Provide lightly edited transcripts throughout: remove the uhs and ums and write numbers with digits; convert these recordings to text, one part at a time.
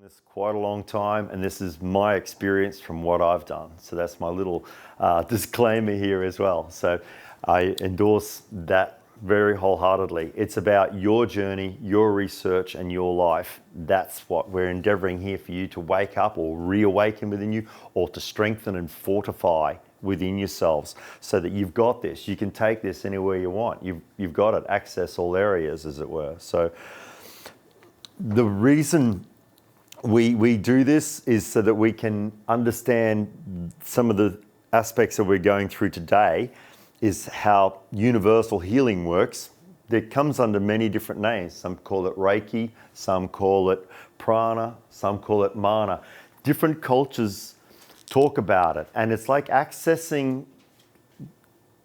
This quite a long time, and this is my experience from what I've done. So that's my little disclaimer here as well. So I endorse that very wholeheartedly. It's about your journey, your research, and your life. That's what we're endeavoring here for you to wake up or reawaken within you, or to strengthen and fortify within yourselves, so that you've got this. You can take this anywhere you want. You've got it. Access all areas, as it were. So the reason we do this is so that we can understand some of the aspects that we're going through today, is how universal healing works. It comes under many different names. Some call it Reiki, some call it prana, some call it mana. Different cultures talk about it, and it's like accessing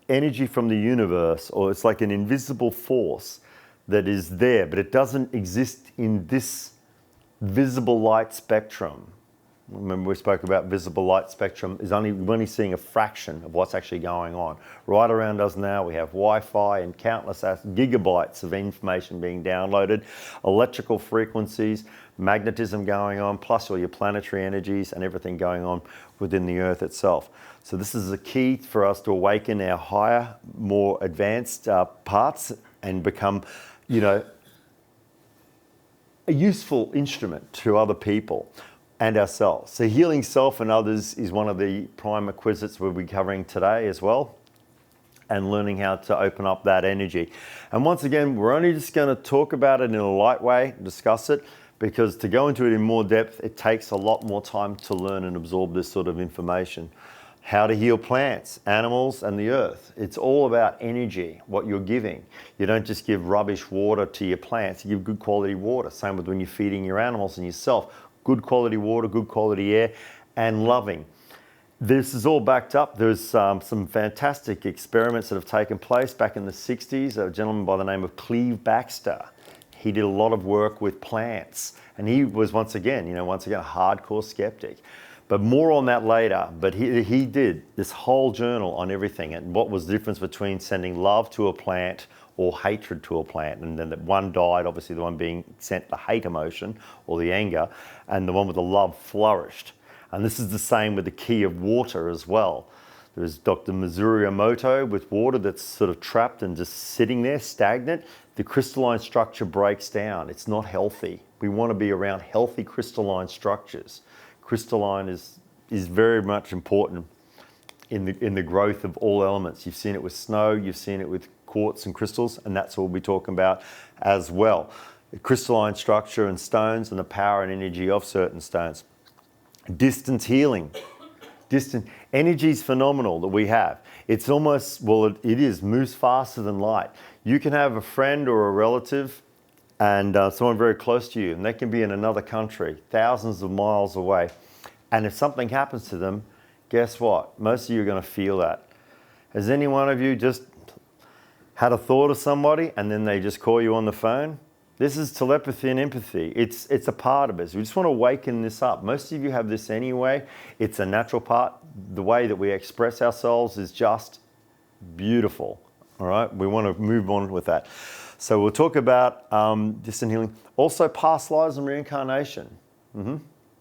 energy from the universe, or it's like an invisible force that is there, but it doesn't exist in this visible light spectrum. Remember, we spoke about visible light spectrum is we're only seeing a fraction of what's actually going on. Right around us now, we have Wi-Fi and countless gigabytes of information being downloaded, electrical frequencies, magnetism going on, plus all your planetary energies and everything going on within the Earth itself. So this is a key for us to awaken our higher, more advanced parts and become, a useful instrument to other people and ourselves. So healing self and others is one of the prime requisites we'll be covering today as well, and learning how to open up that energy. And once again, we're only just going to talk about it in a light way, discuss it, because to go into it in more depth, it takes a lot more time to learn and absorb this sort of information. How to heal plants, animals, and the earth. It's all about energy, what you're giving. You don't just give rubbish water to your plants, you give good quality water. Same with when you're feeding your animals and yourself. Good quality water, good quality air, and loving. This is all backed up. There's some fantastic experiments that have taken place back in the 60s. A gentleman by the name of Cleve Baxter. He did a lot of work with plants, and he was once again a hardcore skeptic. But more on that later. But he did this whole journal on everything, and what was the difference between sending love to a plant or hatred to a plant. And then that one died, obviously the one being sent the hate emotion or the anger, and the one with the love flourished. And this is the same with the key of water as well. There's Dr. Masaru Emoto with water that's sort of trapped and just sitting there stagnant. The crystalline structure breaks down. It's not healthy. We want to be around healthy crystalline structures. Crystalline is very much important in the growth of all elements. You've seen it with snow, you've seen it with quartz and crystals, and that's what we'll be talking about as well. The crystalline structure and stones and the power and energy of certain stones. Distance healing. Distant energy is phenomenal that we have. It's almost, it moves faster than light. You can have a friend or a relative and someone very close to you, and they can be in another country, thousands of miles away. And if something happens to them, guess what? Most of you are going to feel that. Has any one of you just had a thought of somebody and then they just call you on the phone? This is telepathy and empathy. It's a part of us. We just want to awaken this up. Most of you have this anyway. It's a natural part. The way that we express ourselves is just beautiful. All right, we want to move on with that. So we'll talk about distant healing. Also, past lives and reincarnation.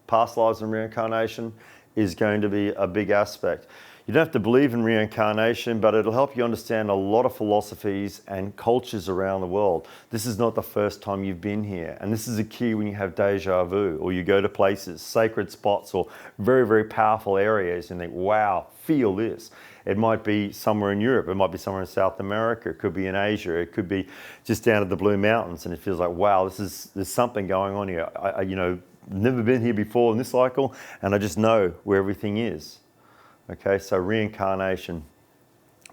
Past lives and reincarnation is going to be a big aspect. You don't have to believe in reincarnation, but it'll help you understand a lot of philosophies and cultures around the world. This is not the first time you've been here. And this is a key when you have deja vu, or you go to places, sacred spots, or very, very powerful areas, and think, wow, feel this. It might be somewhere in Europe, it might be somewhere in South America, it could be in Asia, it could be just down at the Blue Mountains, and it feels like, wow, there's something going on here. Never been here before in this cycle, and I just know where everything is. Okay, so reincarnation,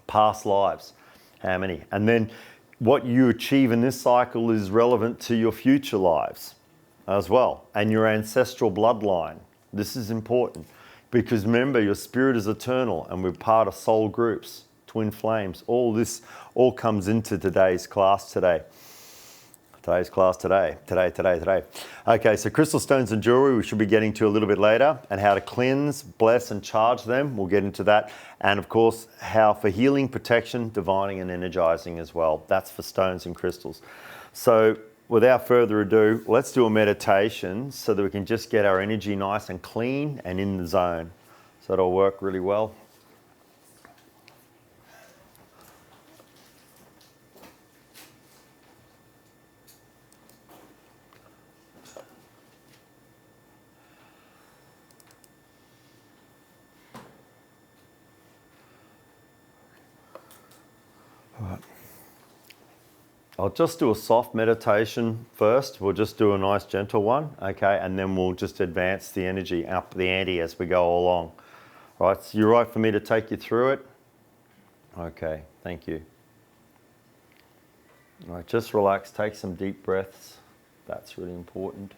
past lives, how many? And then what you achieve in this cycle is relevant to your future lives as well, and your ancestral bloodline. This is important because remember, your spirit is eternal, and we're part of soul groups, twin flames. All this all comes into today's class today. Today. Okay, so crystal stones and jewelry we should be getting to a little bit later, and how to cleanse, bless, and charge them. We'll get into that. And of course, how for healing, protection, divining, and energizing as well. That's for stones and crystals. So without further ado, let's do a meditation so that we can just get our energy nice and clean and in the zone. So it'll work really well. I'll just do a soft meditation first. We'll just do a nice gentle one, okay? And then we'll just advance the energy, up the ante as we go along. All right, so you're right for me to take you through it? Okay, thank you. All right, just relax, take some deep breaths. That's really important.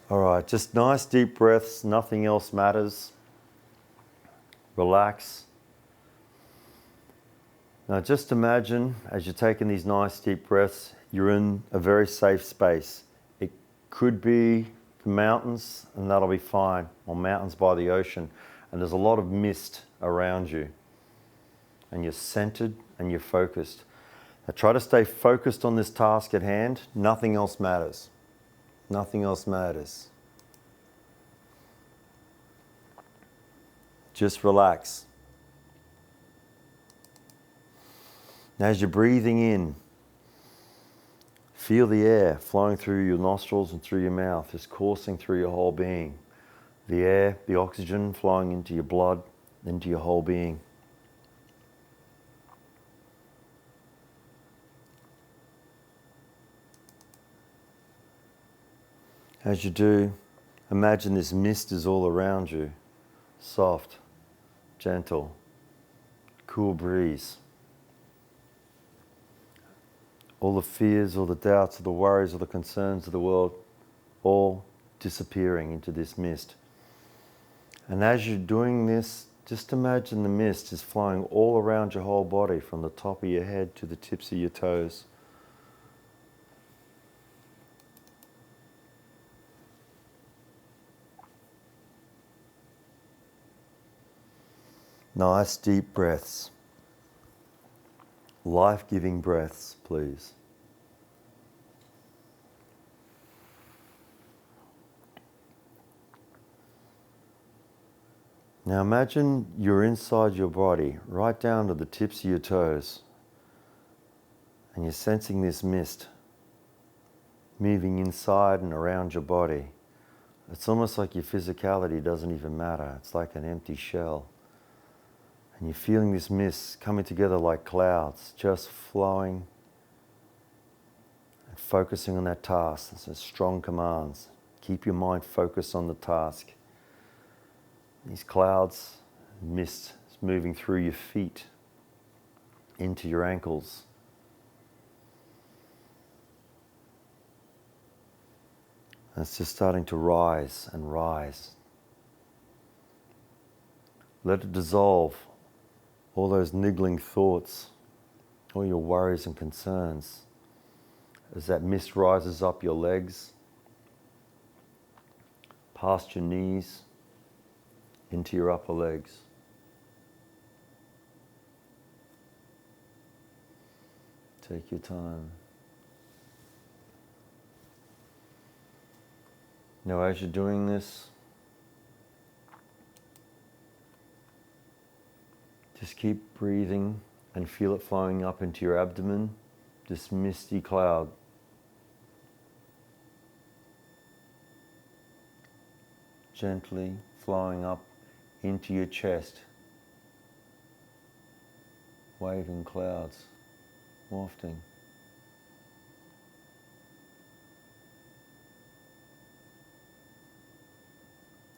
All right, just nice deep breaths, nothing else matters. Relax. Now just imagine as you're taking these nice deep breaths, you're in a very safe space. It could be the mountains, and that'll be fine, or mountains by the ocean, and there's a lot of mist around you. And you're centered and you're focused. Now try to stay focused on this task at hand. Nothing else matters. Nothing else matters. Just relax. Now as you're breathing in, feel the air flowing through your nostrils and through your mouth, just coursing through your whole being. The air, the oxygen flowing into your blood, into your whole being. As you do, imagine this mist is all around you. Soft, gentle, cool breeze. All the fears, all the doubts, all the worries, all the concerns of the world, all disappearing into this mist. And as you're doing this, just imagine the mist is flowing all around your whole body, from the top of your head to the tips of your toes. Nice deep breaths. Life-giving breaths, please. Now imagine you're inside your body, right down to the tips of your toes, and you're sensing this mist moving inside and around your body. It's almost like your physicality doesn't even matter. It's like an empty shell. And you're feeling this mist coming together like clouds, just flowing and focusing on that task. This is strong commands. Keep your mind focused on the task. These clouds, mist is moving through your feet, into your ankles. And it's just starting to rise and rise. Let it dissolve. All those niggling thoughts, all your worries and concerns, as that mist rises up your legs, past your knees, into your upper legs. Take your time. Now as you're doing this, just keep breathing and feel it flowing up into your abdomen, this misty cloud. Gently flowing up into your chest, waving clouds, wafting.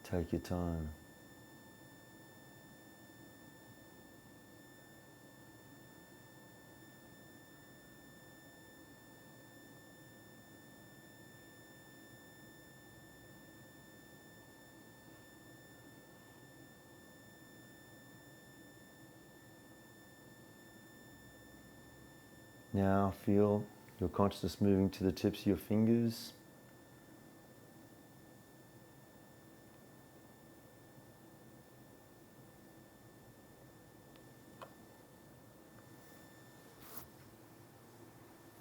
Take your time. Now feel your consciousness moving to the tips of your fingers.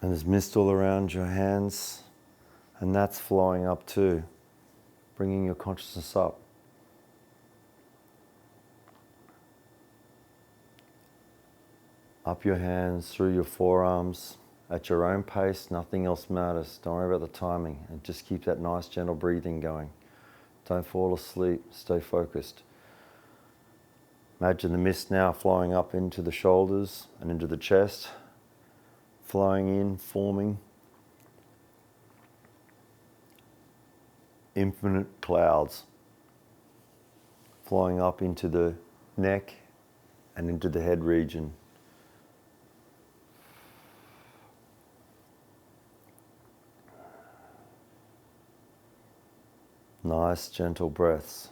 And there's mist all around your hands, and that's flowing up too, bringing your consciousness up. Up your hands, through your forearms, at your own pace, nothing else matters. Don't worry about the timing, and just keep that nice gentle breathing going. Don't fall asleep, stay focused. Imagine the mist now flowing up into the shoulders and into the chest, flowing in, forming infinite clouds, flowing up into the neck and into the head region. Nice, gentle breaths.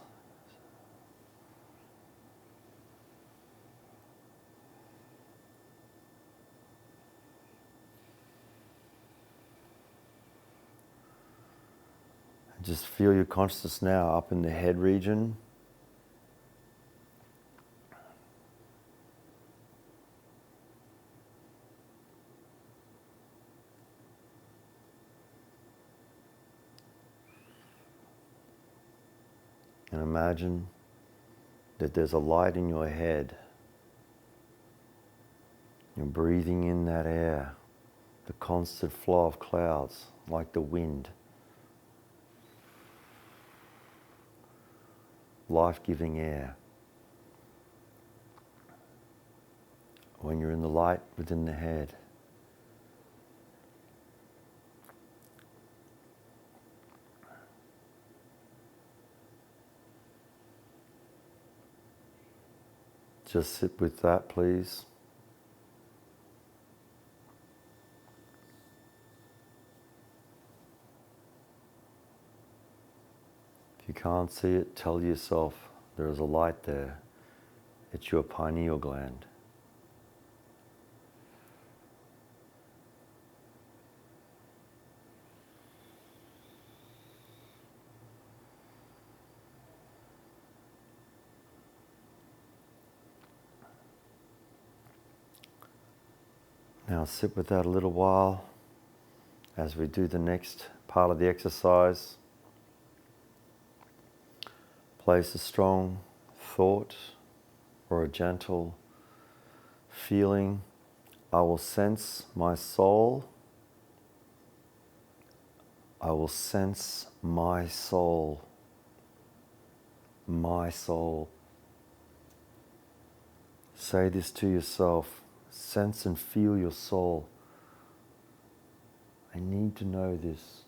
Just feel your consciousness now up in the head region. And imagine that there's a light in your head. You're breathing in that air, the constant flow of clouds, like the wind. Life-giving air. When you're in the light within the head, just sit with that, please. If you can't see it, tell yourself there is a light there. It's your pineal gland. Now sit with that a little while as we do the next part of the exercise. Place a strong thought or a gentle feeling. I will sense my soul. I will sense my soul. My soul. Say this to yourself. Sense and feel your soul. I need to know this.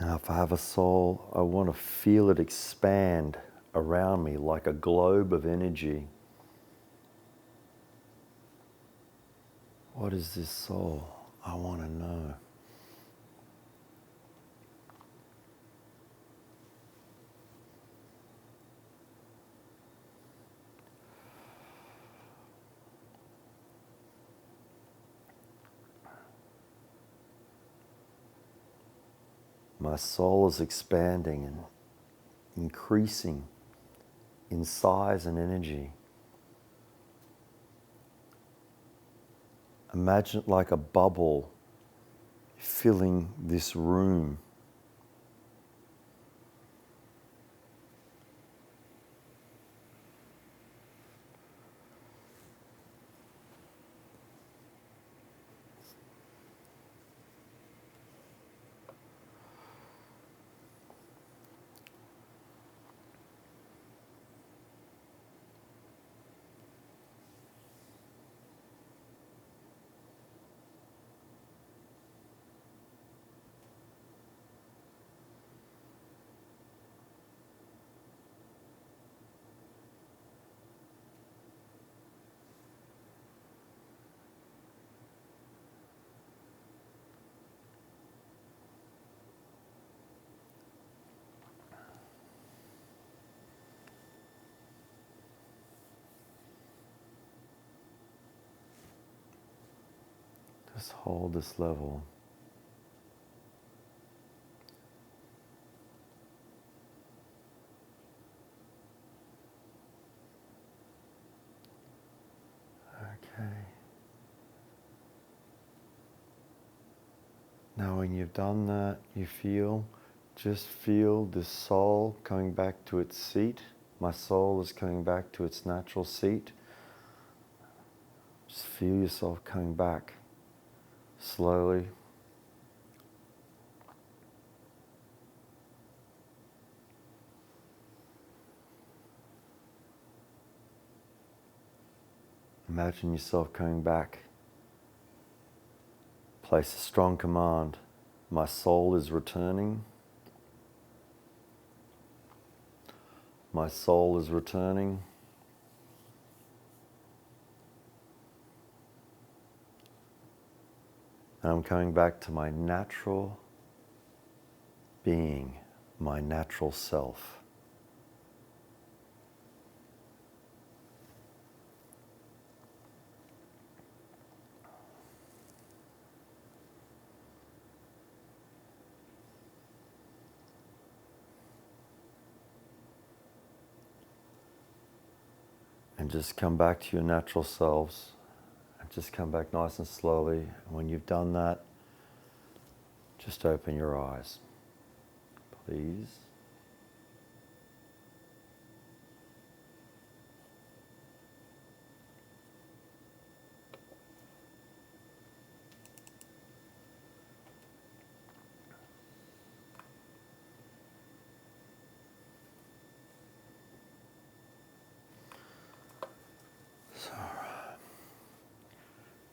Now, if I have a soul, I want to feel it expand around me like a globe of energy. What is this soul? I want to know. My soul is expanding and increasing in size and energy. Imagine it like a bubble filling this room. Just hold this level. Okay. Now when you've done that, just feel the soul coming back to its seat. My soul is coming back to its natural seat. Just feel yourself coming back slowly. Imagine yourself coming back. Place a strong command. My soul is returning. My soul is returning. And I'm coming back to my natural being, my natural self. And just come back to your natural selves. And just come back nice and slowly. And when you've done that, just open your eyes, please.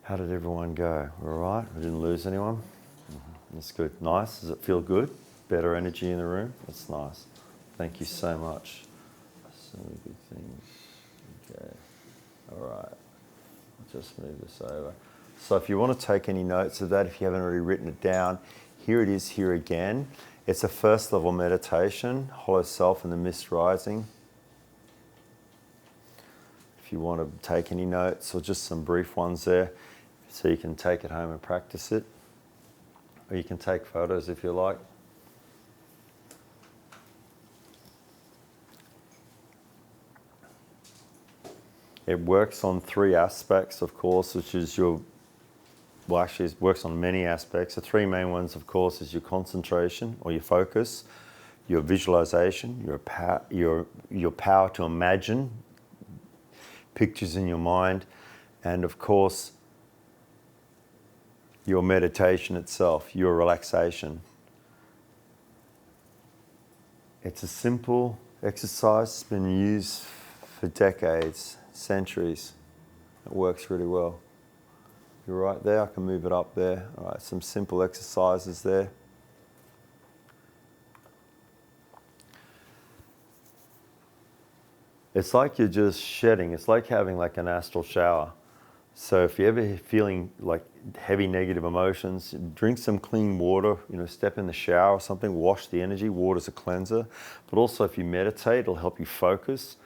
How did everyone go? All right? We didn't lose anyone? Mm-hmm. That's good. Nice. Does it feel good? Better energy in the room? That's nice. Thank you so much. So many good things. Okay. All right. I'll just move this over. So if you want to take any notes of that, if you haven't already written it down, here it is here again. It's a first level meditation, hollow self and the mist rising. If you want to take any notes or just some brief ones there, so you can take it home and practice it. Or you can take photos if you like. It works on 3 aspects, of course, which is it works on many aspects. The 3 main ones, of course, is your concentration or your focus, your visualization, your power to imagine pictures in your mind, and of course, your meditation itself, your relaxation. It's a simple exercise. It's been used for decades, centuries. It works really well. You're right there. I can move it up there. All right, some simple exercises there. It's like you're just shedding. It's like having like an astral shower. So if you're ever feeling like heavy negative emotions, drink some clean water, step in the shower or something, wash the energy. Water's a cleanser. But also if you meditate, it'll help you focus.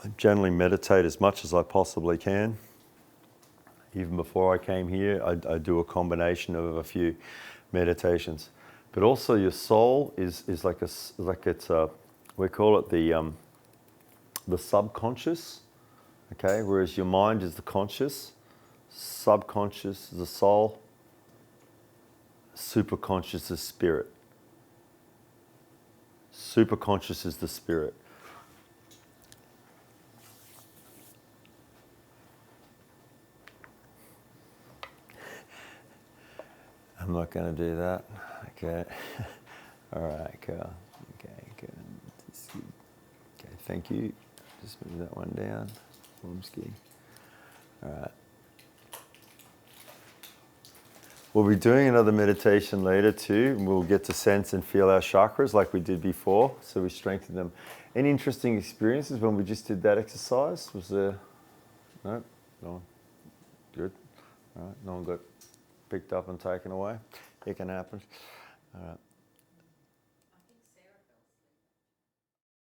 I generally meditate as much as I possibly can. Even before I came here, I do a combination of a few meditations. But also your soul is we call it the subconscious. Okay, whereas your mind is the conscious, subconscious is the soul, superconscious is spirit. Superconscious is the spirit. I'm not going to do that. Okay. All right, cool. Okay, good. Okay, thank you. Just move that one down. All right. We'll be doing another meditation later too, and we'll get to sense and feel our chakras like we did before, so we strengthen them. Any interesting experiences when we just did that exercise? Was there? No? No one? Good. All right, no one got picked up and taken away? It can happen. All right.